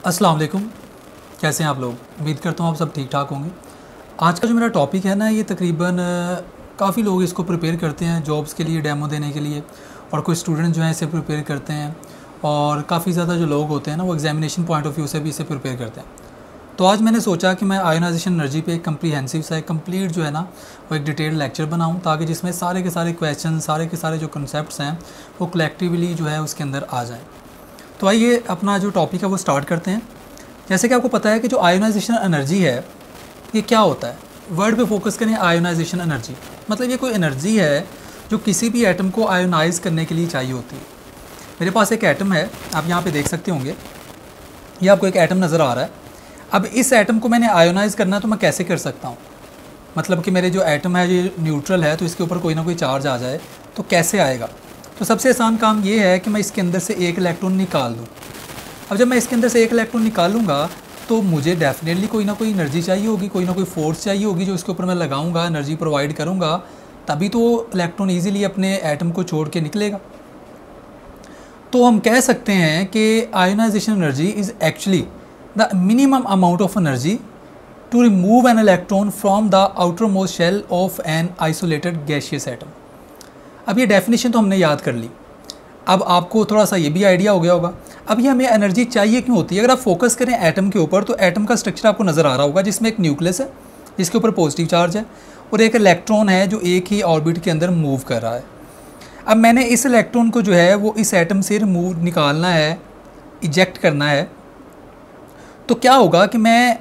अस्सलाम वालेकुम। कैसे हैं आप लोग? उम्मीद करता हूँ आप सब ठीक ठाक होंगे। आज का जो मेरा टॉपिक है ना, ये तकरीबन काफ़ी लोग इसको प्रिपेयर करते हैं जॉब्स के लिए, डेमो देने के लिए, और कुछ स्टूडेंट जो हैं इसे प्रिपेयर करते हैं, और काफ़ी ज़्यादा जो लोग होते हैं ना वो एग्जामिनेशन पॉइंट ऑफ व्यू से भी इसे प्रिपेयर करते हैं। तो आज मैंने सोचा कि मैं आयोनाइजेशन एनर्जी पे एक कम्प्रीहेंसिव सा, एक कंप्लीट जो है ना वो एक डिटेल्ड लेक्चर बनाऊँ, ताकि जिसमें सारे के सारे क्वेश्चन, सारे के सारे जो कंसेप्ट्स हैं वो कलेक्टिवली जो है उसके अंदर आ जाएँ। तो आइए अपना जो टॉपिक है वो स्टार्ट करते हैं। जैसे कि आपको पता है कि जो आयोनाइजेशन एनर्जी है ये क्या होता है। वर्ड पे फोकस करें, आयोनाइजेशन एनर्जी मतलब ये कोई एनर्जी है जो किसी भी एटम को आयोनाइज करने के लिए चाहिए होती है। मेरे पास एक एटम है, आप यहाँ पे देख सकते होंगे, ये आपको एक एटम नज़र आ रहा है। अब इस एटम को मैंने आयोनाइज करना है तो मैं कैसे कर सकता हूँ, मतलब कि मेरे जो एटम है ये न्यूट्रल है, तो इसके ऊपर कोई ना कोई चार्ज आ जाए तो कैसे आएगा। तो सबसे आसान काम ये है कि मैं इसके अंदर से एक इलेक्ट्रॉन निकाल दूँ। अब जब मैं इसके अंदर से एक इलेक्ट्रॉन निकालूंगा तो मुझे डेफिनेटली कोई ना कोई एनर्जी चाहिए होगी, कोई ना कोई फोर्स चाहिए होगी जो इसके ऊपर मैं लगाऊंगा, एनर्जी प्रोवाइड करूंगा, तभी तो इलेक्ट्रॉन इजीली अपने एटम को छोड़ के निकलेगा। तो हम कह सकते हैं कि ionization energy is actually the minimum amount of energy to remove an electron from the outer most shell of an isolated gaseous atom. अब ये डेफिनेशन तो हमने याद कर ली। अब आपको थोड़ा सा ये भी आइडिया हो गया होगा अब ये हमें एनर्जी चाहिए क्यों होती है। अगर आप फोकस करें एटम के ऊपर तो एटम का स्ट्रक्चर आपको नज़र आ रहा होगा, जिसमें एक न्यूक्लियस है जिसके ऊपर पॉजिटिव चार्ज है, और एक इलेक्ट्रॉन है जो एक ही ऑर्बिट के अंदर मूव कर रहा है। अब मैंने इस इलेक्ट्रॉन को जो है वो इस एटम से रिमूव निकालना है, इजेक्ट करना है। तो क्या होगा कि मैं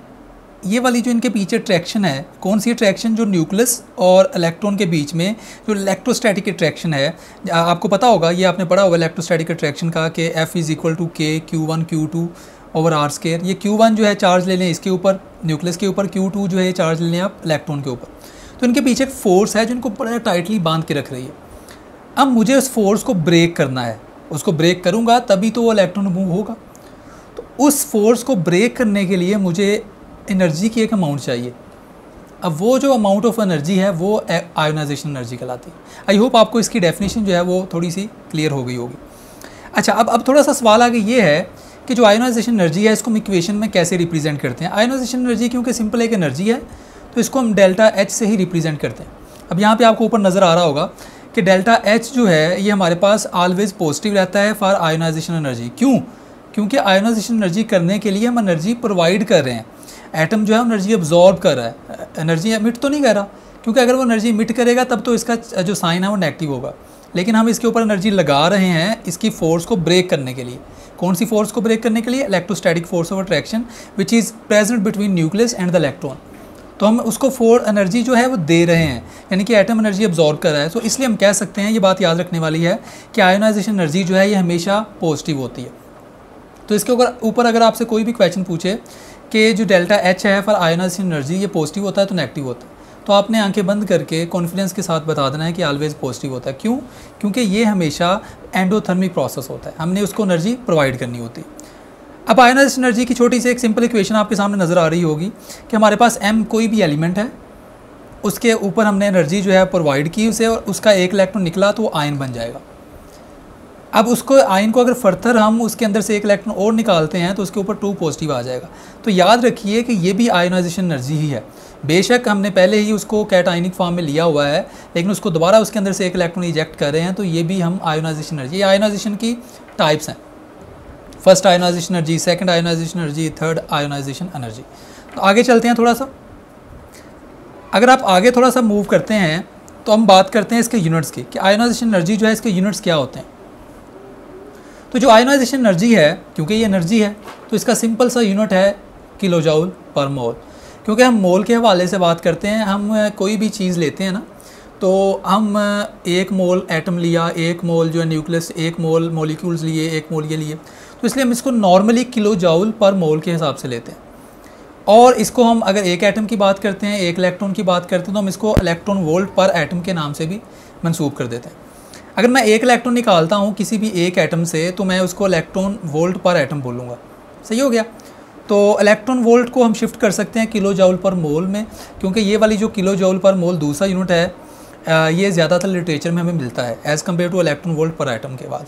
ये वाली जो इनके पीछे अट्रैक्शन है, कौन सी अट्रैक्शन, जो न्यूक्लियस और इलेक्ट्रॉन के बीच में जो इलेक्ट्रोस्टैटिक अट्रैक्शन है, आपको पता होगा, ये आपने पढ़ा होगा इलेक्ट्रोस्टैटिक अट्रैक्शन का कि F is equal to K Q1 Q2 over R square. ये Q1 जो है चार्ज ले लें इसके ऊपर, न्यूक्लियस के ऊपर, Q2 जो है चार्ज ले लें आप इलेक्ट्रॉन के ऊपर। तो इनके पीछे एक फोर्स है जो इनको बड़ा टाइटली बांध के रख रही है। अब मुझे उस फोर्स को ब्रेक करना है, उसको ब्रेक करूँगा तभी तो वो इलेक्ट्रॉन मूव होगा। तो उस फोर्स को ब्रेक करने के लिए मुझे एनर्जी की एक अमाउंट चाहिए। अब वो जो अमाउंट ऑफ एनर्जी है वो आयोनाइजेशन एनर्जी कहलाती है। आई होप आपको इसकी डेफिनेशन जो है वो थोड़ी सी क्लियर हो गई होगी। अच्छा, अब थोड़ा सा सवाल आगे ये है कि जो आयोनाइजेशन एनर्जी है इसको हम इक्वेशन में कैसे रिप्रेजेंट करते हैं। आयोनाइजेशन एनर्जी क्योंकि सिंपल एक एनर्जी है तो इसको हम डेल्टा एच से ही रिप्रेजेंट करते हैं। अब यहाँ पर आपको ऊपर नज़र आ रहा होगा कि डेल्टा एच जो है ये हमारे पास ऑलवेज पॉजिटिव रहता है फॉर आयोनाइजेशन एनर्जी। क्यों? क्योंकि आयोनाइजेशन एनर्जी करने के लिए हम एनर्जी प्रोवाइड कर रहे हैं। एटम जो है एनर्जी अब्जॉर्ब कर रहा है, एनर्जी एमिट तो नहीं कर रहा, क्योंकि अगर वो एनर्जी एमिट करेगा तब तो इसका जो साइन है वो नेगेटिव होगा। लेकिन हम इसके ऊपर एनर्जी लगा रहे हैं इसकी फोर्स को ब्रेक करने के लिए। कौन सी फोर्स को ब्रेक करने के लिए? Electrostatic force of attraction which is present between nucleus and the electron. तो हम उसको एनर्जी जो है वो दे रहे हैं, यानी कि एटम एनर्जी अब्जॉर्ब कर रहा है। तो इसलिए हम कह सकते हैं, ये बात याद रखने वाली है कि आयोनाइजेशन एनर्जी जो है ये हमेशा पॉजिटिव होती है। तो इसके ऊपर अगर आपसे कोई भी क्वेश्चन पूछे कि जो डेल्टा एच है फॉर आयोनाइजेशन एनर्जी ये पॉजिटिव होता है तो नेगेटिव होता है, तो आपने आंखें बंद करके कॉन्फिडेंस के साथ बता देना है कि ऑलवेज पॉजिटिव होता है। क्यों? क्योंकि ये हमेशा एंडोथर्मिक प्रोसेस होता है, हमने उसको एनर्जी प्रोवाइड करनी होती है। अब आयोनाइजेशन एनर्जी की छोटी सी एक सिंपल इक्वेशन आपके सामने नज़र आ रही होगी कि हमारे पास M कोई भी एलिमेंट है, उसके ऊपर हमने एनर्जी जो है प्रोवाइड की उसे, और उसका एक इलेक्ट्रॉन निकला तो वो आयन बन जाएगा। अब उसको आयन को अगर फर्दर हम उसके अंदर से एक इलेक्ट्रॉन और निकालते हैं तो उसके ऊपर 2 पॉजिटिव आ जाएगा। तो याद रखिए कि ये भी आयोनाइजेशन एनर्जी ही है। बेशक हमने पहले ही उसको कैटायनिक फॉर्म में लिया हुआ है, लेकिन उसको दोबारा उसके अंदर से एक इलेक्ट्रॉन इजेक्ट कर रहे हैं, तो ये भी हम आयोनाइजेशन एनर्जी। ये आयोनाइजेशन की टाइप्स हैं, first ionization energy, second ionization energy, third ionization energy. तो आगे चलते हैं थोड़ा सा। अगर आप आगे थोड़ा सा मूव करते हैं तो हम बात करते हैं इसके यूनिट्स की, कि आयोनाइजेशन एनर्जी जो है इसके यूनिट्स क्या होते हैं। तो जो आयोनाइजेशन एनर्जी है, क्योंकि ये एनर्जी है तो इसका सिंपल सा यूनिट है किलो जूल पर मोल। क्योंकि हम मोल के हवाले से बात करते हैं, हम कोई भी चीज़ लेते हैं ना, तो हम 1 मोल एटम लिया, 1 मोल जो है न्यूक्लियस, 1 मोल मॉलिक्यूल्स लिए, 1 मोल ये लिए, तो इसलिए हम इसको नॉर्मली किलो जूल पर मोल के हिसाब से लेते हैं। और इसको हम अगर एक एटम की बात करते हैं, एक इलेक्ट्रॉन की बात करते हैं, तो हम इसको इलेक्ट्रॉन वोल्ट पर एटम के नाम से भी मंसूब कर देते हैं। अगर मैं एक इलेक्ट्रॉन निकालता हूँ किसी भी एक एटम से तो मैं उसको इलेक्ट्रॉन वोल्ट पर एटम बोलूँगा। सही हो गया? तो इलेक्ट्रॉन वोल्ट को हम शिफ्ट कर सकते हैं किलो जूल पर मोल में, क्योंकि ये वाली जो किलो जूल पर मोल दूसरा यूनिट है ये ज़्यादातर लिटरेचर में हमें मिलता है as compare two electron volt पर एटम के बाद।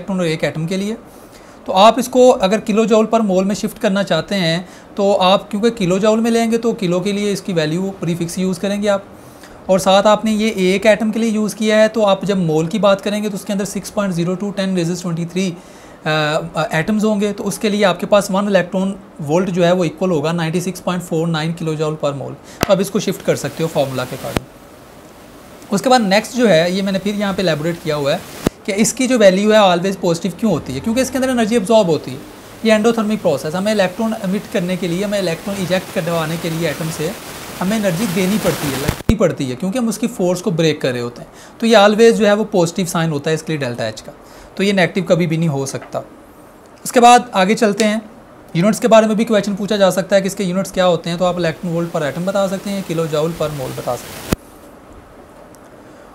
इलेक्ट्रॉन और 1 एटम के लिए। तो आप इसको अगर किलो जूल पर मोल में शिफ्ट करना चाहते हैं तो आप क्योंकि किलो जूल में लेंगे तो किलो के लिए इसकी वैल्यू प्रीफिक्स यूज़ करेंगे आप, और साथ आपने ये 1 एटम के लिए यूज़ किया है तो आप जब मोल की बात करेंगे तो उसके अंदर 6.02 10⁻23 एटम्स होंगे। तो उसके लिए आपके पास 1 इलेक्ट्रॉन वोल्ट जो है वो इक्वल होगा 96.49 किलो जूल पर मोल। तो आप इसको शिफ्ट कर सकते हो फार्मूला के अकॉर्डिंग। उसके बाद नेक्स्ट जो है ये मैंने फिर यहाँ पे एलैबोरेट किया हुआ है कि इसकी जो वैल्यू है ऑलवेज पॉजिटिव क्यों होती है, क्योंकि इसके अंदर एनर्जी एब्जॉर्ब होती है। ये एंडोथर्मिक प्रोसेस, हमें इलेक्ट्रॉन एमिट करने के लिए, हमें इलेक्ट्रॉन इजेक्ट करवाने के लिए एटम से हमें एनर्जी देनी पड़ती है क्योंकि हम उसकी फोर्स को ब्रेक कर रहे होते हैं। तो ये ऑलवेज जो है वो पॉजिटिव साइन होता है इसके लिए डेल्टा एच का, तो ये नेगेटिव कभी भी नहीं हो सकता। उसके बाद आगे चलते हैं, यूनिट्स के बारे में भी क्वेश्चन पूछा जा सकता है कि इसके यूनिट्स क्या होते हैं। तो आप इलेक्ट्रॉन वोल्ट पर एटम बता सकते हैं, किलो जूल पर मोल बता सकते हैं।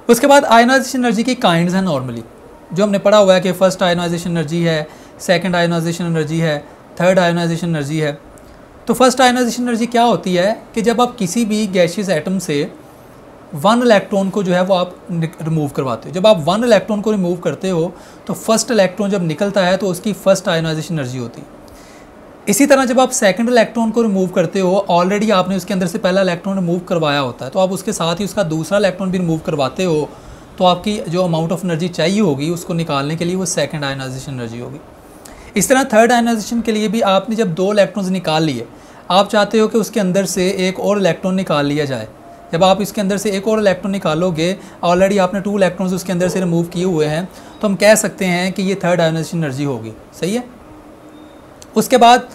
उसके बाद आयनाइजेशन एनर्जी की काइंड्स हैं नॉर्मली, जो हमने पढ़ा हुआ है कि फर्स्ट आयनाइजेशन एनर्जी है, सेकंड आयनाइजेशन एनर्जी है, थर्ड आयनाइजेशन एनर्जी है। तो फर्स्ट आयनाइजेशन एनर्जी क्या होती है कि जब आप किसी भी गैसियस एटम से 1 इलेक्ट्रॉन को जो है वो आप रिमूव करवाते हो। जब आप 1 इलेक्ट्रॉन को रिमूव करते हो तो फर्स्ट इलेक्ट्रॉन जब निकलता है तो उसकी फर्स्ट आयनाइजेशन एनर्जी होती है। इसी तरह जब आप सेकंड इलेक्ट्रॉन को रिमूव करते हो, ऑलरेडी आपने उसके अंदर से पहला इलेक्ट्रॉन रिमूव करवाया होता है, तो आप उसके साथ ही उसका दूसरा इलेक्ट्रॉन भी रिमूव करवाते हो, तो आपकी जो अमाउंट ऑफ एनर्जी चाहिए होगी उसको निकालने के लिए वो सेकंड आयनाइजेशन एनर्जी होगी। इस तरह थर्ड आयनाइजेशन के लिए भी आपने जब 2 इलेक्ट्रॉन्स निकाल लिए, आप चाहते हो कि उसके अंदर से एक और इलेक्ट्रॉन निकाल लिया जाए। जब आप इसके अंदर से एक और इलेक्ट्रॉन निकालोगे, ऑलरेडी आपने 2 इलेक्ट्रॉन्स उसके अंदर से रिमूव किए हुए हैं, तो हम कह सकते हैं कि ये थर्ड आयनाइजेशन एनर्जी होगी। सही है। उसके बाद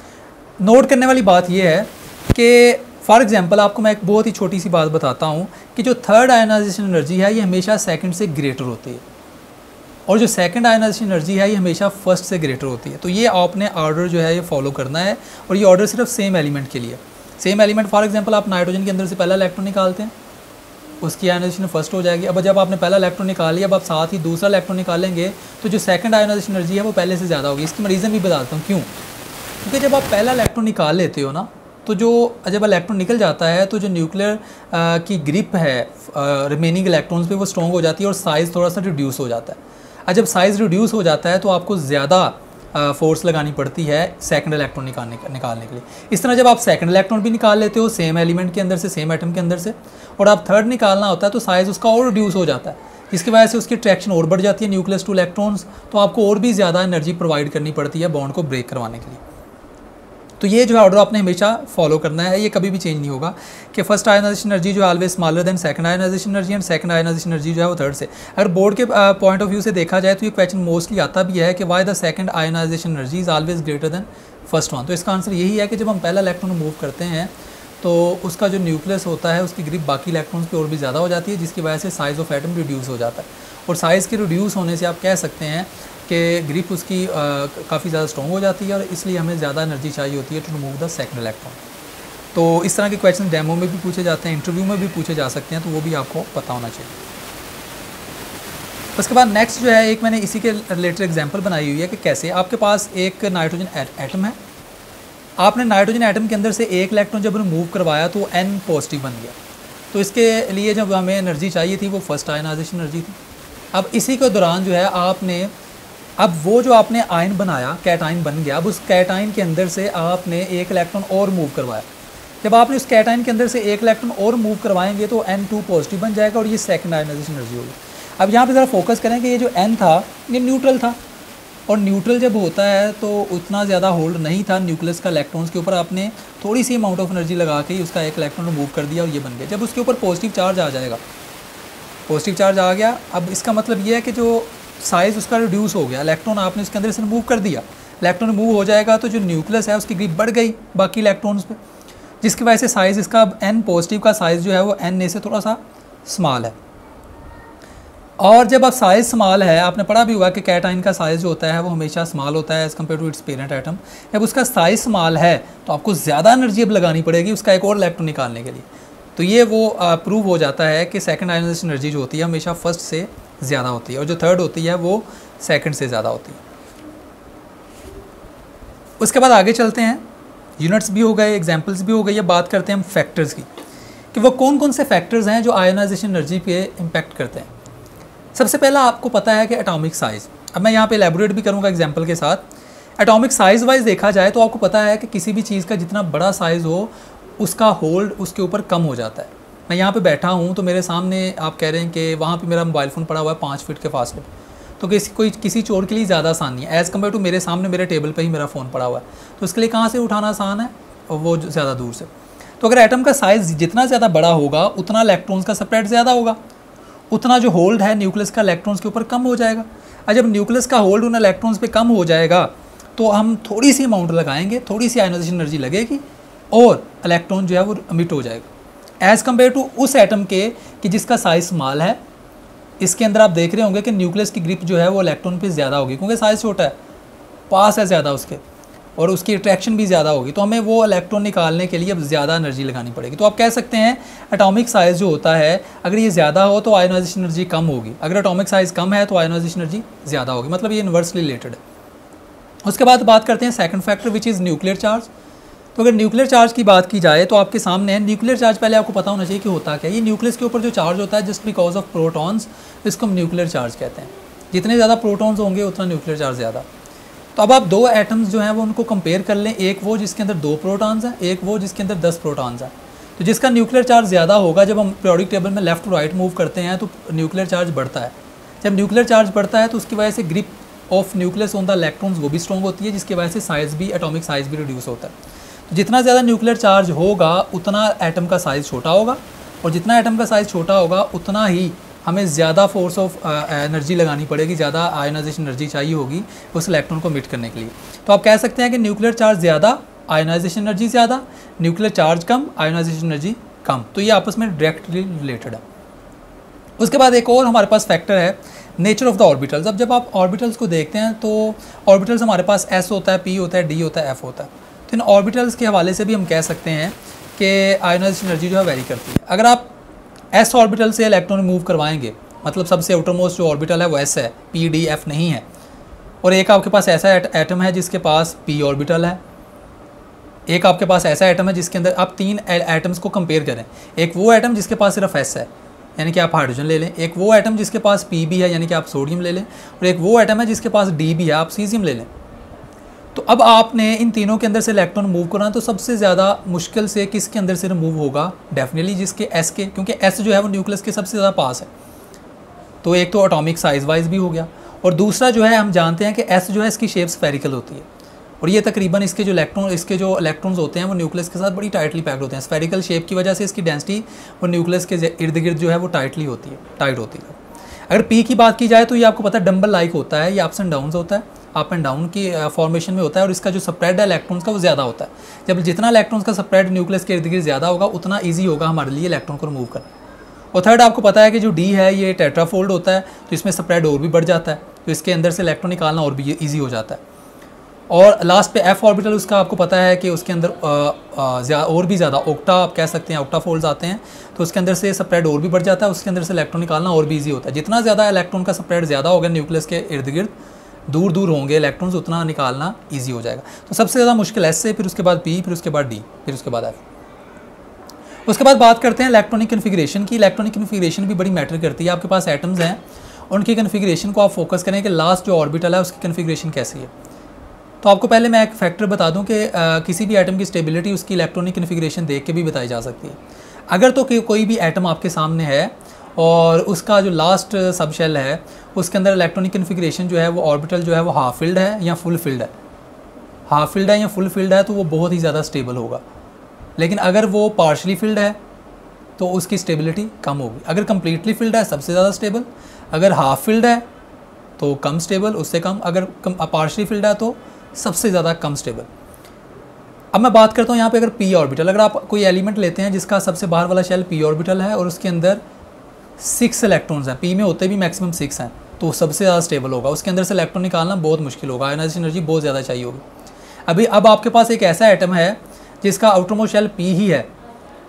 नोट करने वाली बात यह है कि फॉर एग्जांपल आपको मैं एक बहुत ही छोटी सी बात बताता हूँ कि जो थर्ड आयनाइजेशन एनर्जी है ये हमेशा सेकंड से ग्रेटर होती है, और जो सेकंड आयनाइजेशन एनर्जी है ये हमेशा फर्स्ट से ग्रेटर होती है। तो ये आपने ऑर्डर जो है ये फॉलो करना है, और ये ऑर्डर सिर्फ सेम एलिमेंट के लिए। सेम एलिमेंट फॉर एग्जांपल आप नाइट्रोजन के अंदर से पहला इलेक्ट्रॉन निकालते हैं, उसकी आयनाइजेशन फर्स्ट हो जाएगी। अब जब आपने पहला इलेक्ट्रॉन निकाल लिया, अब आप साथ ही दूसरा इलेक्ट्रॉन निकालेंगे तो जो सेकंड आयनाइजेशन एनर्जी है वो पहले से ज़्यादा होगी। इसकी मैं रीज़न भी बताता हूँ क्यों। क्योंकि जब आप पहला इलेक्ट्रॉन निकाल लेते हो ना, तो जब इलेक्ट्रॉन निकल जाता है तो जो न्यूक्लियर की ग्रिप है रिमेनिंग इलेक्ट्रॉन्स पे वो स्ट्रॉन्ग हो जाती है और साइज़ थोड़ा सा रिड्यूस हो जाता है। और जब साइज़ रिड्यूस हो जाता है तो आपको ज़्यादा फोर्स लगानी पड़ती है सेकंड इलेक्ट्रॉन निकालने के लिए। इस तरह जब आप सेकंड इलेक्ट्रॉन भी निकाल लेते हो सेम एलिमेंट के अंदर से, सेम एटम के अंदर से, और आप थर्ड निकालना होता है तो साइज़ उसका और रिड्यूस हो जाता है, जिसकी वजह से उसकी ट्रैक्शन और बढ़ जाती है न्यूक्लियस टू इलेक्ट्रॉन्स। तो आपको और भी ज़्यादा एनर्जी प्रोवाइड करनी पड़ती है बॉन्ड को ब्रेक करवाने के लिए। तो ये जो है ऑर्डर आपने हमेशा फॉलो करना है, ये कभी भी चेंज नहीं होगा कि फर्स्ट आयनाइजेशन एनर्जी जो है always smaller than second ionization energy, and second ionization energy जो है वो थर्ड से। अगर बोर्ड के पॉइंट ऑफ व्यू से देखा जाए तो ये क्वेश्चन मोस्टली आता भी है कि why the second ionization energy is always greater than first one. तो इसका आंसर यही है कि जब हम पहला इलेक्ट्रॉन मूव करते हैं तो उसका जो न्यूक्लियस होता है उसकी ग्रिप बाकी इलेक्ट्रॉन्स पे और भी ज़्यादा हो जाती है, जिसकी वजह से साइज़ ऑफ एटम रिड्यूस हो जाता है। और साइज़ के रिड्यूस होने से आप कह सकते हैं कि ग्रिप उसकी काफ़ी ज़्यादा स्ट्रॉन्ग हो जाती है, और इसलिए हमें ज़्यादा एनर्जी चाहिए होती है to remove the second electron. तो इस तरह के क्वेश्चन डेमो में भी पूछे जाते हैं, इंटरव्यू में भी पूछे जा सकते हैं, तो वो भी आपको पता होना चाहिए। उसके बाद नेक्स्ट जो है एक मैंने इसी के रिलेटेड एग्जांपल बनाई हुई है कि कैसे आपके पास एक नाइट्रोजन एटम है, आपने नाइट्रोजन एटम के अंदर से एक इलेक्ट्रॉन जब रिमूव करवाया तो N पॉजिटिव बन गया। तो इसके लिए जब हमें एनर्जी चाहिए थी वो फर्स्ट आयनाइजेशन एनर्जी थी। अब इसी के दौरान जो है आपने अब वो जो आपने आयन बनाया, कैटाइन बन गया, अब उस कैटाइन के अंदर से आपने एक इलेक्ट्रॉन और मूव करवाया। जब आपने उस कैटाइन के अंदर से एक इलेक्ट्रॉन और मूव करवाएंगे तो N2 पॉजिटिव बन जाएगा और ये सेकंड आयनाइजेशन एनर्जी होगी। अब यहाँ पे ज़रा फोकस करें कि ये जो N था ये न्यूट्रल था, और न्यूट्रल जब होता है तो उतना ज़्यादा होल्ड नहीं था न्यूक्लियस का इलेक्ट्रॉन्स के ऊपर, आपने थोड़ी सी अमाउंट ऑफ एनर्जी लगा के उसका एक इलेक्ट्रॉन रिमूव कर दिया और ये बन गया। जब उसके ऊपर पॉजिटिव चार्ज आ जाएगा, पॉजिटिव चार्ज आ गया, अब इसका मतलब ये है कि जो साइज़ उसका रिड्यूस हो गया, इलेक्ट्रॉन आपने उसके अंदर से रिमूव कर दिया, इलेक्ट्रॉन रिमूव हो जाएगा तो जो न्यूक्लियस है उसकी ग्रिप बढ़ गई बाकी इलेक्ट्रॉन्स पे, जिसकी वजह से साइज़ इसका N पॉजिटिव का साइज़ जो है वो Na से थोड़ा सा स्मॉल है। और जब आप साइज़ स्मॉल है, आपने पढ़ा भी हुआ कि कैटाइन का साइज़ जो होता है वो हमेशा स्मॉल होता है as compare to its parent atom. जब उसका साइज़ स्मॉल है तो आपको ज़्यादा एनर्जी अब लगानी पड़ेगी उसका एक और इलेक्ट्रॉन निकालने के लिए। तो ये वो प्रूव हो जाता है कि सेकंड आयनाइजेशन एनर्जी जो होती है हमेशा फर्स्ट से ज़्यादा होती है, और जो थर्ड होती है वो सेकंड से ज़्यादा होती है। उसके बाद आगे चलते हैं। यूनिट्स भी हो गए, एग्जाम्पल्स भी हो गई। अब बात करते हैं हम फैक्टर्स की कि वो कौन कौन से फैक्टर्स हैं जो आयोनाइजेशन एनर्जी पे इम्पैक्ट करते हैं। सबसे पहला आपको पता है कि एटॉमिक साइज़। अब मैं यहाँ पे एलैबोरेट भी करूँगा एग्जांपल के साथ। एटॉमिक साइज़ वाइज देखा जाए तो आपको पता है कि किसी भी चीज़ का जितना बड़ा साइज़ हो उसका होल्ड उसके ऊपर कम हो जाता है। मैं यहाँ पे बैठा हूँ तो मेरे सामने आप कह रहे हैं कि वहाँ पे मेरा मोबाइल फ़ोन पड़ा हुआ है 5 फीट के फासले पे, तो किसी चोर के लिए ज़्यादा आसान नहीं है एज़ कम्पेयर टू मेरे सामने मेरे टेबल पे ही मेरा फ़ोन पड़ा हुआ है, तो उसके लिए कहाँ से उठाना आसान है और वो ज़्यादा दूर से। तो अगर एटम का साइज़ जितना ज़्यादा बड़ा होगा उतना इलेक्ट्रॉन्स का स्प्रेड ज़्यादा होगा, उतना जो होल्ड है न्यूक्लियस का इलेक्ट्रॉन्स के ऊपर कम हो जाएगा। और जब न्यूक्लियस का होल्ड उन इलेक्ट्रॉन्स पे कम हो जाएगा तो हम थोड़ी सी अमाउंट लगाएंगे, थोड़ी सी आयोनाइजेशन एनर्जी लगेगी और इलेक्ट्रॉन जो है वो एमिट हो जाएगा एज़ कम्पेयर टू उस एटम के कि जिसका साइज़ स्मॉल है। इसके अंदर आप देख रहे होंगे कि न्यूक्लियस की ग्रिप जो है वो इलेक्ट्रॉन पे ज़्यादा होगी क्योंकि साइज़ छोटा है, पास है ज़्यादा उसके, और उसकी अट्रैक्शन भी ज़्यादा होगी, तो हमें वो इलेक्ट्रॉन निकालने के लिए अब ज़्यादा एनर्जी लगानी पड़ेगी। तो आप कह सकते हैं एटॉमिक साइज़ जो होता है अगर ये ज़्यादा हो तो आयोनाइजेशन एनर्जी कम होगी, अगर एटॉमिक साइज़ कम है तो आयोनाइजेशन एनर्जी ज़्यादा होगी, मतलब ये इन्वर्सली रिलेटेड है। उसके बाद बात करते हैं second factor which is nuclear charge. तो अगर न्यूक्लियर चार्ज की बात की जाए तो आपके सामने है न्यूक्लियर चार्ज। पहले आपको पता होना चाहिए कि होता क्या है। ये न्यूक्लियस के ऊपर जो चार्ज होता है जस्ट बिकॉज ऑफ प्रोटॉन्स, इसको हम न्यूक्लियर चार्ज कहते हैं। जितने ज़्यादा प्रोटॉन्स होंगे उतना न्यूक्लियर चार्ज ज़्यादा। तो अब आप दो एटम्स जो हैं वो उनको कंपेयर कर लें, एक वो जिसके अंदर 2 प्रोटॉन्स हैं, एक वो जिसके अंदर 10 प्रोटॉन्स हैं। तो जिसका न्यूक्लियर चार्ज ज़्यादा होगा, जब हम पीरियोडिक टेबल में लेफ्ट टू राइट मूव करते हैं तो न्यूक्लियर चार्ज बढ़ता है। जब न्यूक्लियर चार्ज बढ़ता है तो उसकी वजह से grip of nucleus on the electrons वो भी स्ट्रॉन्ग होती है, जिसकी वजह से साइज़ भी एटॉमिक साइज़ भी रिड्यूस होता है। तो जितना ज़्यादा न्यूक्लियर चार्ज होगा उतना एटम का साइज़ छोटा होगा, और जितना एटम का साइज़ छोटा होगा उतना ही हमें ज़्यादा फोर्स ऑफ एनर्जी लगानी पड़ेगी, ज़्यादा आयोनाइजेशन एनर्जी चाहिए होगी उस इलेक्ट्रॉन को मिट करने के लिए। तो आप कह सकते हैं कि न्यूक्लियर चार्ज ज़्यादा, आयोनाइजेशन एनर्जी ज़्यादा, न्यूक्लियर चार्ज कम, आयोनाइजेशन एनर्जी कम। तो ये आपस में डायरेक्टली रिलेटेड है। उसके बाद एक और हमारे पास फैक्टर है नेचर ऑफ द ऑर्बिटल्स। अब जब आप ऑर्बिटल्स को देखते हैं तो ऑर्बिटल्स हमारे पास एस होता है, पी होता है, डी होता है, एफ होता है। तो इन ऑर्बिटल्स के हवाले से भी हम कह सकते हैं कि आयोनाइजेशन एनर्जी जो है वेरी करती है। अगर आप एस ऑर्बिटल से इलेक्ट्रॉन मूव करवाएंगे, मतलब सबसे आउटरमोस्ट जो ऑर्बिटल है वो एस है, पी डी एफ नहीं है, और एक आपके पास ऐसा एटम है जिसके पास पी ऑर्बिटल है, एक आपके पास ऐसा एटम है जिसके अंदर आप 3 एटम्स को कंपेयर करें। एक वो एटम जिसके पास सिर्फ एस है यानी कि आप हाइड्रोजन ले लें, एक वो एटम जिसके पास पी भी है यानी कि आप सोडियम ले लें, और एक वो एटम है जिसके पास डी भी है, आप सीजियम ले लें। तो अब आपने इन तीनों के अंदर से इलेक्ट्रॉन मूव करना, तो सबसे ज़्यादा मुश्किल से किसके अंदर से मूव होगा? डेफिनेटली जिसके एस के, क्योंकि एस जो है वो न्यूक्लियस के सबसे ज़्यादा पास है। तो एक तो एटॉमिक साइज़ वाइज भी हो गया, और दूसरा जो है हम जानते हैं कि एस जो है इसकी शेप स्फेरिकल होती है, और ये तकरीबन इसके जो इलेक्ट्रॉन्स होते हैं वो न्यूक्लियस के साथ बड़ी टाइटली पैक्ड होते हैं। स्फेरिकल शेप की वजह से इसकी डेंसिटी वो न्यूक्लियस के इर्द गिर्द जो है वो टाइट होती है। अगर पी की बात की जाए तो ये आपको पता है डम्बल लाइक होता है, ये अप्स एंड डाउन्स होता है, अप एंड डाउन की फॉर्मेशन में होता है, और इसका जो स्प्रेड है इलेक्ट्रॉन्स का वो ज़्यादा होता है। जब जितना इलेक्ट्रॉन्स का स्प्रेड न्यूक्लियस के इर्द गिर्द ज़्यादा होगा उतना ईजी होगा हमारे लिए इलेक्ट्रॉन को रिमूव करना। और थर्ड आपको पता है कि जो डी है ये टेट्राफोल्ड होता है, तो इसमें स्प्रेड और भी बढ़ जाता है, तो इसके अंदर से इलेक्ट्रॉन निकालना और भी ईजी हो जाता है। और लास्ट पे एफ ऑर्बिटल, उसका आपको पता है कि उसके अंदर और भी ज़्यादा ऑक्टा आप कह सकते हैं, ऑक्टा फोल्ड्स आते हैं, तो उसके अंदर से स्प्रेड और भी बढ़ जाता है, उसके अंदर से इलेक्ट्रॉन निकालना और भी ईजी होता है। जितना ज़्यादा इलेक्ट्रॉन का स्प्रेड ज़्यादा होगा न्यूक्लियस के इर्द गिर्द, दूर दूर होंगे इलेक्ट्रॉन्स, उतना निकालना ईजी हो जाएगा। तो सबसे ज़्यादा मुश्किल एस से, फिर उसके बाद पी, फिर उसके बाद डी, फिर उसके बाद एफ। उसके बाद बात करते हैं इलेक्ट्रॉनिक कन्फिगरेशन की। इलेक्ट्रॉनिक कन्फिगरेशन भी बड़ी मैटर करती है। आपके पास एटम्स हैं, उनकी कन्फिगरेशन को आप फोकस करें कि लास्ट जो ऑर्बिटल है उसकी कन्फिगरेशन कैसी है। तो आपको पहले मैं एक फैक्टर बता दूं कि किसी भी एटम की स्टेबिलिटी उसकी इलेक्ट्रॉनिक कन्फिगरेशन देख के भी बताई जा सकती है। अगर तो कोई भी एटम आपके सामने है और उसका जो लास्ट सब शेल है उसके अंदर इलेक्ट्रॉनिक कन्फिगरेशन जो है वो ऑर्बिटल जो है वो हाफ फिल्ड है या फुल फिल्ड है, हाफ फिल्ड है या फुल फिल्ड है, तो वो बहुत ही ज़्यादा स्टेबल होगा। लेकिन अगर वो पार्शली फिल्ड है तो उसकी स्टेबिलिटी कम होगी। अगर कम्प्लीटली फिल्ड है सबसे ज़्यादा स्टेबल, अगर हाफ फिल्ड है तो कम स्टेबल, उससे कम, अगर पार्शली फिल्ड है तो सबसे ज़्यादा कम स्टेबल। अब मैं बात करता हूँ यहाँ पे अगर पी ऑर्बिटल, अगर आप कोई एलिमेंट लेते हैं जिसका सबसे बाहर वाला शेल पी ऑर्बिटल है और उसके अंदर 6 इलेक्ट्रॉन्स हैं, पी में होते भी मैक्सिमम 6 हैं, तो सबसे ज़्यादा स्टेबल होगा। उसके अंदर से इलेक्ट्रॉन निकालना बहुत मुश्किल होगा, आयोनाइजेशन एनर्जी बहुत ज़्यादा चाहिए होगी। अब आपके पास एक ऐसा एटम है जिसका आउटरमोस्ट शेल पी ही है,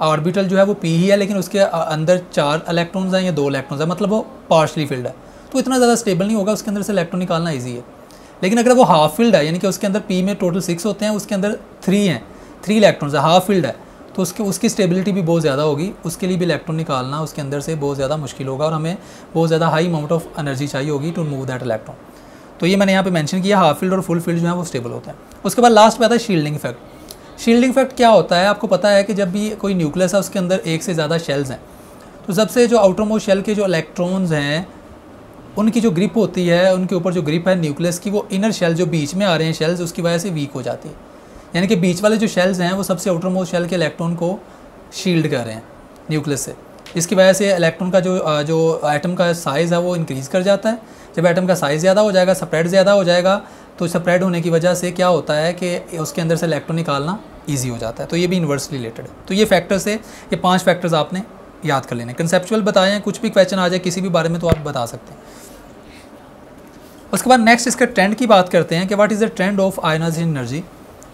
ऑर्बिटल जो है वो पी ही है, लेकिन उसके अंदर 4 इलेक्ट्रॉन्स हैं या 2 इलेक्ट्रॉन्स हैं, मतलब वो पार्शली फिल्ड है, तो इतना ज़्यादा स्टेबल नहीं होगा, उसके अंदर से इलेक्ट्रॉन निकालना ईजी है। लेकिन अगर वो हाफ फिल्ड है यानी कि उसके अंदर पी में टोटल 6 होते हैं, उसके अंदर 3 हैं, 3 इलेक्ट्रॉन्स है, हाफ फील्ड है, तो उसकी स्टेबिलिटी भी बहुत ज़्यादा होगी, उसके लिए भी इलेक्ट्रॉन निकालना उसके अंदर से बहुत ज़्यादा मुश्किल होगा और हमें बहुत ज़्यादा हाई अमाउंट ऑफ एनर्जी चाहिए होगी टू मूव दैट इलेक्ट्रॉन। तो ये मैंने यहाँ पे मेंशन किया, हाफ फील्ड और फुल फील्ड जो है वो स्टेबल होता है। उसके बाद लास्ट पे आता है शील्डिंग इफेक्ट। शील्डिंग इफेक्ट क्या होता है, आपको पता है कि जब भी कोई न्यूक्लियस है उसके अंदर एक से ज़्यादा शेल्स हैं, तो सबसे जो आउटर मोस्ट शेल के जो इलेक्ट्रॉन्स हैं उनकी जो ग्रिप होती है, उनके ऊपर जो ग्रिप है न्यूक्लियस की, वो इनर शेल जो बीच में आ रहे हैं शेल्स, उसकी वजह से वीक हो जाती है। यानी कि बीच वाले जो शेल्स हैं वो सबसे आउटर मोस्ट शेल के इलेक्ट्रॉन को शील्ड कर रहे हैं न्यूक्लियस से। इसकी वजह से इलेक्ट्रॉन का जो एटम का साइज़ है वो इंक्रीज़ कर जाता है। जब एटम का साइज़ ज़्यादा हो जाएगा, स्प्रेड ज़्यादा हो जाएगा, तो स्प्रेड होने की वजह से क्या होता है कि उसके अंदर से इलेक्ट्रॉन निकालना ईजी हो जाता है। तो ये भी इन्वर्सली रिलेटेड है। तो ये फैक्टर्स है, ये 5 फैक्टर्स आपने याद कर लेने। कंसेप्चुअल बताए हैं, कुछ भी क्वेश्चन आ जाए किसी भी बारे में तो आप बता सकते हैं। उसके बाद नेक्स्ट इसका ट्रेंड की बात करते हैं कि what is the trend of ionization energy.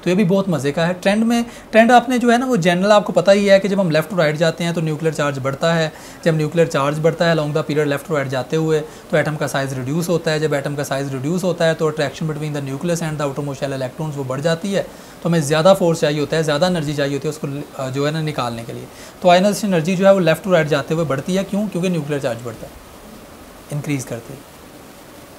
तो ये भी बहुत मज़े का है। ट्रेंड आपने जो है ना वो जनरल आपको पता ही है कि जब हम लेफ्ट टू राइट जाते हैं तो न्यूक्लियर चार्ज बढ़ता है। जब न्यूक्लियर चार्ज बढ़ता है long the period left to right जाते हुए तो एटम का साइज़ रिड्यूस होता है। जब एटम का साइज़ रिड्यूस होता है तो attraction between the nucleus and the outermost shell electrons वो बढ़ जाती है। तो हमें ज़्यादा फोर्स चाहिए होता है, ज़्यादा एनर्जी चाहिए होती है उसको जो है ना निकालने के लिए। तो आयनाइजेशन एनर्जी जो है वो लेफ्ट टू राइट जाते हुए बढ़ती है। क्यों? क्योंकि न्यूक्लियर चार्ज बढ़ता है, इंक्रीज़ करती है।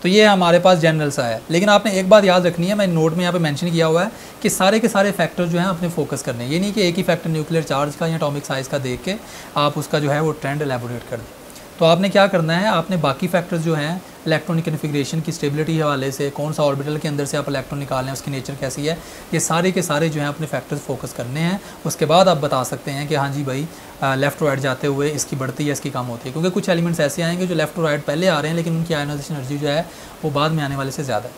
तो ये हमारे पास जनरल सा है। लेकिन आपने एक बात याद रखनी है, मैं नोट में यहाँ पे मेंशन किया हुआ है कि सारे के सारे फैक्टर जो हैं अपने फोकस करने हैं। ये नहीं कि एक ही फैक्टर न्यूक्लियर चार्ज का या एटॉमिक साइज़ का देख के आप उसका जो है वो ट्रेंड एलैबोरेट कर दें। तो आपने क्या करना है, आपने बाकी फैक्टर्स जो हैं इलेक्ट्रॉनिक कन्फिग्रेशन की स्टेबिलिटी के हवाले से, कौन सा ऑर्बिटल के अंदर से आप इलेक्ट्रॉन निकाल लें, उसकी नेचर कैसी है, ये सारे के सारे जो हैं अपने फैक्टर्स फोकस करने हैं। उसके बाद आप बता सकते हैं कि हाँ जी भाई लेफ़्ट टू राइट जाते हुए इसकी बढ़ती है, इसकी कम होती है। क्योंकि कुछ एलिमेंट्स ऐसे आएंगे जो लेफ़्ट टू राइट पहले आ रहे हैं लेकिन उनकी आयनाइजेशन एनर्जी जो है वो बाद में आने वाले से ज़्यादा है।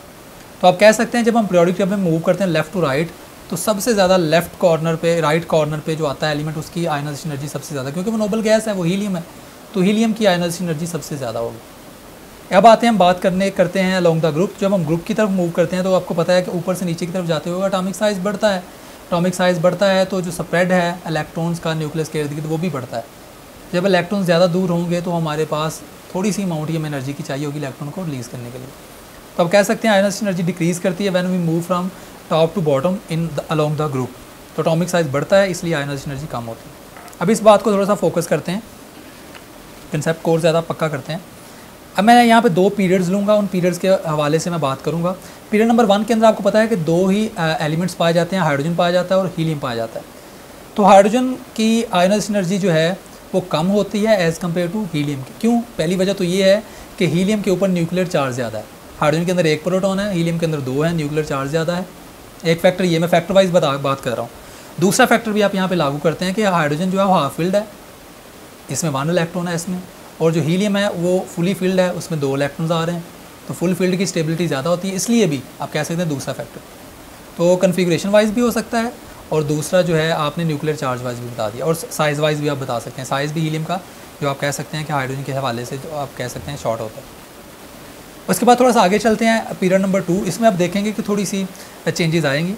तो आप कह सकते हैं जब हम पीरियोडिक टेबल में मूव करते हैं लेफ़्ट टू राइट तो सबसे ज़्यादा लेफ़्ट कॉर्नर पे, राइट कॉर्नर पे जो आता है एलिमेंट उसकी आयनाइजेशन एनर्जी सबसे ज़्यादा, क्योंकि वो नोबल गैस है, वो हीलियम है, तो हीलियम की आयनाइजेशन एनर्जी सबसे ज़्यादा होगी। अब आते हैं, हम बात करते हैं अलॉन्ग द ग्रुप। जब हम ग्रुप की तरफ मूव करते हैं तो आपको पता है कि ऊपर से नीचे की तरफ जाते हुए एटॉमिक साइज़ बढ़ता है। एटॉमिक साइज़ बढ़ता है तो जो स्प्रेड है इलेक्ट्रॉन्स का न्यूक्लियस के इर्द गिर्द वो भी बढ़ता है। जब इलेक्ट्रॉन्स ज़्यादा दूर होंगे तो हमारे पास थोड़ी सी अमाउंट ही हमें एनर्जी की चाहिए होगी इलेक्ट्रॉन को रिलीज़ करने के लिए। तो अब कह सकते हैं आयनाइजेशन एनर्जी डिक्रीज़ करती है when we move from top to bottom in along the group. तो एटॉमिक साइज़ बढ़ता है इसलिए आयनाइजेशन एनर्जी कम होती है। अब इस बात को थोड़ा सा फोकस करते हैं, कंसेप्ट को और ज़्यादा पक्का करते हैं। अब मैं यहाँ पे 2 पीरियड्स लूँगा, उन पीरियड्स के हवाले से मैं बात करूँगा। पीरियड नंबर 1 के अंदर आपको पता है कि 2 ही एलिमेंट्स पाए जाते हैं, हाइड्रोजन पाया जाता है और हीलियम पाया जाता है। तो हाइड्रोजन की आयनाइजेशन एनर्जी जो है वो कम होती है एज़ कम्पेयर टू हीलियम की। क्यों? पहली वजह तो ये है कि हीलियम के ऊपर न्यूक्लियर चार्ज ज़्यादा है। हाइड्रोजन के अंदर 1 प्रोटॉन है, हीलियम के अंदर 2 है, न्यूक्लियर चार्ज ज़्यादा है। एक फैक्टर ये, मैं फैक्टर वाइज बात कर रहा हूँ। दूसरा फैक्टर भी आप यहाँ पे लागू करते हैं कि हाइड्रोजन जो है वो हाफ फील्ड है, इसमें 1 इलेक्ट्रॉन है इसमें, और जो हीलियम है वो फुली फील्ड है, उसमें 2 इलेक्ट्रॉन्स आ रहे हैं। तो फुल फील्ड की स्टेबिलिटी ज़्यादा होती है, इसलिए भी आप कह सकते हैं दूसरा फैक्टर। तो कन्फिग्रेशन वाइज भी हो सकता है और दूसरा जो है आपने न्यूक्लियर चार्ज वाइज भी बता दिया, और साइज़ वाइज भी आप बता सकते हैं। साइज़ भी हीलियम का जो आप कह सकते हैं कि हाइड्रोजन के हवाले से जो आप कह सकते हैं शॉर्ट होता है। उसके बाद थोड़ा सा आगे चलते हैं, पीरियड नंबर 2। इसमें आप देखेंगे कि थोड़ी सी चेंजेस आएंगी।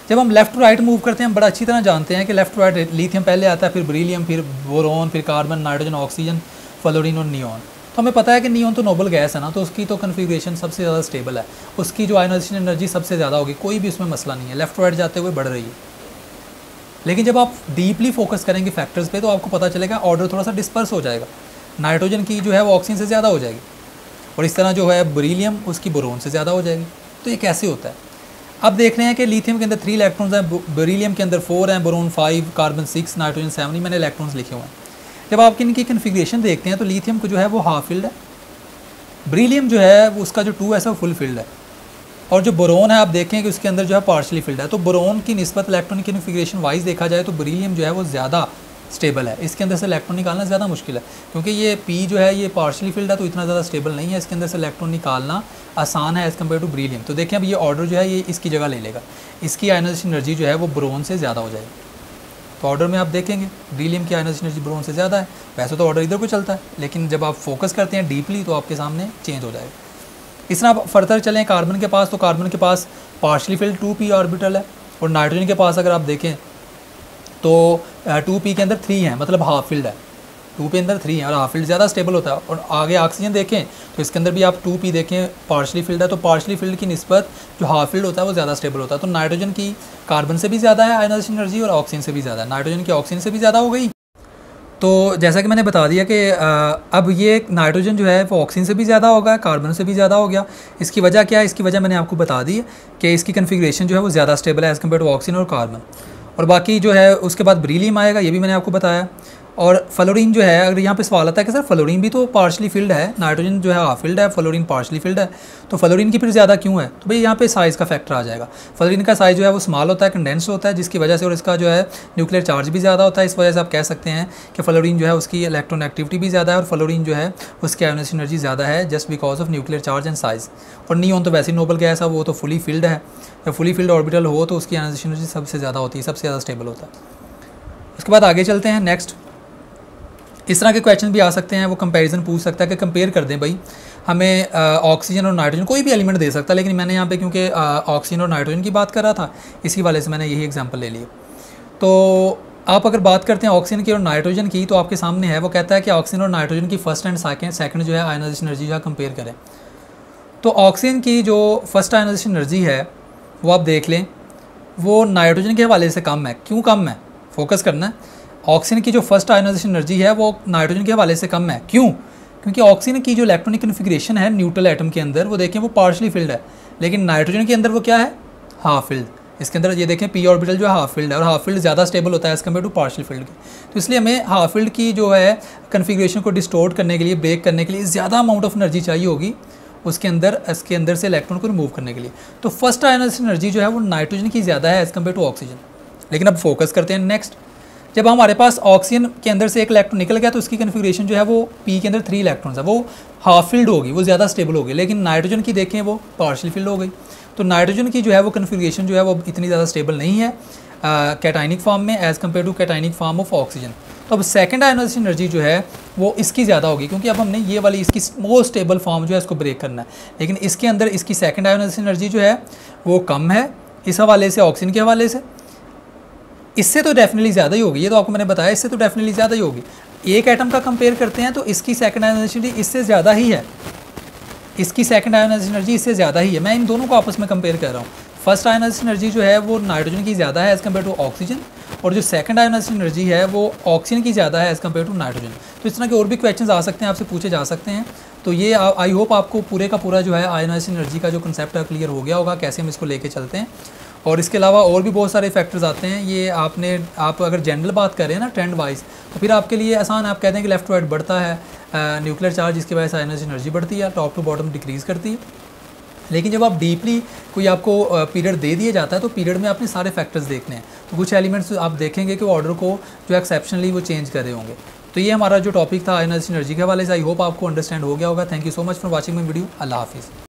जब हम लेफ़्ट टू राइट मूव करते हैं हम बड़ा अच्छी तरह जानते हैं कि लेफ़्ट टू राइट लिथियम पहले आता है, फिर बेरिलियम, फिर बोरोन, फिर कार्बन, नाइट्रोजन, ऑक्सीजन, फ्लोरीन और नियॉन। तो हमें पता है कि नियॉन तो नोबल गैस है ना, तो उसकी तो कन्फिग्रेशन सबसे ज़्यादा स्टेबल है, उसकी जो आयनाइजेशन एनर्जी सबसे ज़्यादा होगी, कोई भी उसमें मसला नहीं है, लेफ़्ट टू राइट जाते हुए बढ़ रही है। लेकिन जब आप डीपली फोकस करेंगे फैक्टर्स पे तो आपको पता चलेगा ऑर्डर थोड़ा सा डिस्पर्स हो जाएगा। नाइट्रोजन की जो है वो ऑक्सीजन से ज़्यादा हो जाएगी और इस तरह जो है बेरिलियम उसकी बोरोन से ज़्यादा हो जाएगी। तो ये कैसे होता है? अब देख रहे हैं कि लिथियम के अंदर 3 इलेक्ट्रॉन्स हैं, बेरिलियम के अंदर 4 हैं, बोरोन 5, कार्बन 6, नाइट्रोजन 7, ही मैंने इलेक्ट्रॉन्स लिखे हुए हैं। जब आप इनकी कन्फिग्रेशन देखते हैं तो लिथियम को जो है वो हाफ फील्ड है, बेरिलियम जो है वो उसका जो 2 है वो फुल फील्ड है, और जो बोरोन है आप देखें कि उसके अंदर जो है पार्शली फील्ड है। तो बोरोन की निस्बत इलेक्ट्रॉनिक कन्फिग्रेशन वाइज देखा जाए तो बेरिलियम जो है वो ज़्यादा स्टेबल है, इसके अंदर से इलेक्ट्रॉन निकालना ज़्यादा मुश्किल है, क्योंकि ये पी जो है ये पार्शली फील्ड है तो इतना ज़्यादा स्टेबल नहीं है, इसके अंदर से इलेक्ट्रॉन निकालना आसान है एज़ कम्पेयर टू बेरिलियम। तो देखें अब ये ऑर्डर जो है ये इसकी जगह ले लेगा, इसकी आयनाइजेशन एनर्जी जो है वो बोरोन से ज़्यादा हो जाएगी। तो ऑर्डर में आप देखेंगे बेरिलियम की आयनाइजेशन एनर्जी बोरोन से ज़्यादा है। वैसे तो ऑर्डर इधर को चलता है, लेकिन जब आप फोकस करते हैं डीपली तो आपके सामने चेंज हो जाएगा। इस तरह आप फर्दर चलें कार्बन के पास, तो कार्बन के पास पार्शली फील्ड 2p ऑर्बिटल है, और नाइट्रोजन के पास अगर आप देखें तो 2p के अंदर 3 है, मतलब हाफ फील्ड है। 2p अंदर 3 है और हाफ फील्ड ज़्यादा स्टेबल होता है। और आगे ऑक्सीजन देखें तो इसके अंदर भी आप 2p देखें पार्शली फील्ड है, तो पार्शली फील्ड की निस्बत जो हाफ फील्ड होता है वो ज़्यादा स्टेबल होता है। तो नाइट्रोजन की कार्बन से भी ज़्यादा है आयनाइजेशन एनर्जी और ऑक्सीजन से भी ज़्यादा है, नाइट्रोजन की ऑक्सीजन से भी ज़्यादा हो गई। तो जैसा कि मैंने बता दिया कि अब ये नाइट्रोजन जो है वो ऑक्सीजन से भी ज़्यादा होगा, कार्बन से भी ज़्यादा हो गया। इसकी वजह क्या है? इसकी वजह मैंने आपको बता दी है कि इसकी कन्फिग्रेशन जो है वो ज़्यादा स्टेबल है एज़ कम्पेयर टू ऑक्सीजन और कार्बन। और बाकी जो है उसके बाद बेरिलियम आएगा, ये भी मैंने आपको बताया। और फ्लोरीन जो है, अगर यहाँ पे सवाल आता है कि सर फ्लोरीन भी तो पार्शली फील्ड है, नाइट्रोजन जो है हाफ फील्ड है, फ्लोरीन पार्शली फील्ड है, तो फ्लोरीन की फिर ज़्यादा क्यों है? तो भाई यहाँ पे साइज़ का फैक्टर आ जाएगा। फ्लोरीन का साइज़ जो है वो स्मॉल होता है, कंडेंस होता है, जिसकी वजह से और इसका जो है न्यूक्लियर चार्ज भी ज़्यादा होता है। इस वजह से आप कह सकते हैं कि फ्लोरीन जो है उसकी इलेक्ट्रॉन एक्टिविटी भी ज़्यादा है और फ्लोरीन जो है उसकी आयनाइजेशन एनर्जी ज़्यादा है just because of nuclear charge and size. और नियॉन तो वैसे ही नोबल गैस है, वो तो फुली फील्ड है। जब फुली फील्ड ऑर्बिटल हो तो उसकी आयनाइजेशन एनर्जी सबसे ज़्यादा होती है, सबसे ज़्यादा स्टेबल होता है। उसके बाद आगे चलते हैं नेक्स्ट। इस तरह के क्वेश्चन भी आ सकते हैं, वो कंपैरिजन पूछ सकता है कि कंपेयर कर दें भाई हमें ऑक्सीजन और नाइट्रोजन, कोई भी एलिमेंट दे सकता है, लेकिन मैंने यहाँ पे क्योंकि ऑक्सीजन और नाइट्रोजन की बात कर रहा था इसी वाले से मैंने यही एग्जांपल ले लिया। तो आप अगर बात करते हैं ऑक्सीजन की और नाइट्रोजन की, तो आपके सामने है वो कहता है कि ऑक्सीजन और नाइट्रोजन की फर्स्ट एंड सेकंड जो है आयनाइजेशन एनर्जी जो है कंपेयर करें। तो ऑक्सीजन की जो फर्स्ट आयनाइजेशन एनर्जी है वो आप देख लें, वो नाइट्रोजन के हवाले से कम है। क्यों कम है? फोकस करना है। ऑक्सीजन की जो फर्स्ट आयनाइजेशन एनर्जी है वो नाइट्रोजन के हवाले से कम है। क्यों? क्योंकि ऑक्सीजन की जो इलेक्ट्रॉनिक कन्फिग्रेशन है न्यूट्रल एटम के अंदर, वो देखें वो पार्शली फील्ड है, लेकिन नाइट्रोजन के अंदर वो क्या है? Half field. इसके अंदर ये देखें पी ऑर्बिटल जो है हाफ फील्ड है और हाफ फील्ड ज़्यादा स्टेबल होता है as compare to partial field के। तो इसलिए हमें हाफ फील्ड की जो है कन्फिग्रेशन को डिस्टोर्ट करने के लिए, ब्रेक करने के लिए ज़्यादा अमाउंट ऑफ एनर्जी चाहिए होगी उसके अंदर से इलेक्ट्रॉन को रिमूव करने के लिए। तो फर्स्ट आयनाइजेशन एनर्जी जो है वो नाइट्रोजन की ज़्यादा है एज़ कम्पेयर टू ऑक्सीजन। लेकिन अब फोकस करते हैं नेक्स्ट। जब हमारे पास ऑक्सीजन के अंदर से एक इलेक्ट्रॉन निकल गया तो उसकी कन्फिग्रेशन जो है वो पी के अंदर 3 इलेक्ट्रॉन्स है, वो हाफ फील्ड होगी, वो ज़्यादा स्टेबल होगी। लेकिन नाइट्रोजन की देखें वो पार्शियल फील्ड हो गई। तो नाइट्रोजन की जो है वो कन्फिग्रेशन जो है वो इतनी ज़्यादा स्टेबल नहीं है कैटाइनिक फॉर्म में as compare to cationic form of oxygen. तो अब सेकंड आयनाइजेशन एनर्जी जो है वो इसकी ज़्यादा होगी, क्योंकि अब हमने ये वाली इसकी मोस्ट स्टेबल फॉर्म जो है इसको ब्रेक करना है। लेकिन इसके अंदर इसकी सेकंड आयनाइजेशन एनर्जी जो है वो कम है इस हवाले से, ऑक्सीजन के हवाले से। इससे तो डेफिनेटली ज़्यादा ही होगी, ये तो आपको मैंने बताया, इससे तो डेफिनेटली ज़्यादा ही होगी। एक एटम का कंपेयर करते हैं तो इसकी सेकंड आयनाइजेशन एनर्जी इससे ज़्यादा ही है, इसकी सेकंड आयनाइजेशन एनर्जी इससे ज़्यादा ही है। मैं इन दोनों को आपस में कंपेयर कर रहा हूँ। फर्स्ट आयनाइजेशन एनर्जी जो है वो नाइट्रोजन की ज़्यादा है एज़ कम्पेयर टू ऑक्सीजन, और जो सेकंड आयनाइजेशन एनर्जी है वो ऑक्सीजन की ज़्यादा है एज़ कम्पेयर टू नाइट्रोजन। तो इस तरह के और भी क्वेश्चंस आ सकते हैं, आपसे पूछे जा सकते हैं। तो ये आई होप आपको पूरे का पूरा जो है आयनाइजेशन एनर्जी का जो कंसेप्ट है क्लियर हो गया होगा, कैसे हम इसको लेके चलते हैं। और इसके अलावा और भी बहुत सारे फैक्टर्स आते हैं। ये आप अगर जनरल बात करें ना ट्रेंड वाइज, तो फिर आपके लिए आसान, आप कहते हैं कि लेफ्ट टू राइट बढ़ता है न्यूक्लियर चार्ज, जिसकी वजह से आयनाइजेशन एनर्जी बढ़ती है, टॉप टू बॉटम डिक्रीज़ करती है। लेकिन जब आप डीपली कोई आपको पीरियड दे दिया जाता है तो पीरियड में आपने सारे फैक्टर्स देखने हैं। तो कुछ एलिमेंट्स आप देखेंगे कि ऑर्डर को जो एक्सेप्शनली वो चेंज कर रहे होंगे। तो ये हमारा जो टॉपिक था आयनाइजेशन एनर्जी के हवाले से, आई होप आपको अंडरस्टैंड हो गया होगा। Thank you so much for watching my video. अल्लाह हाफिज़।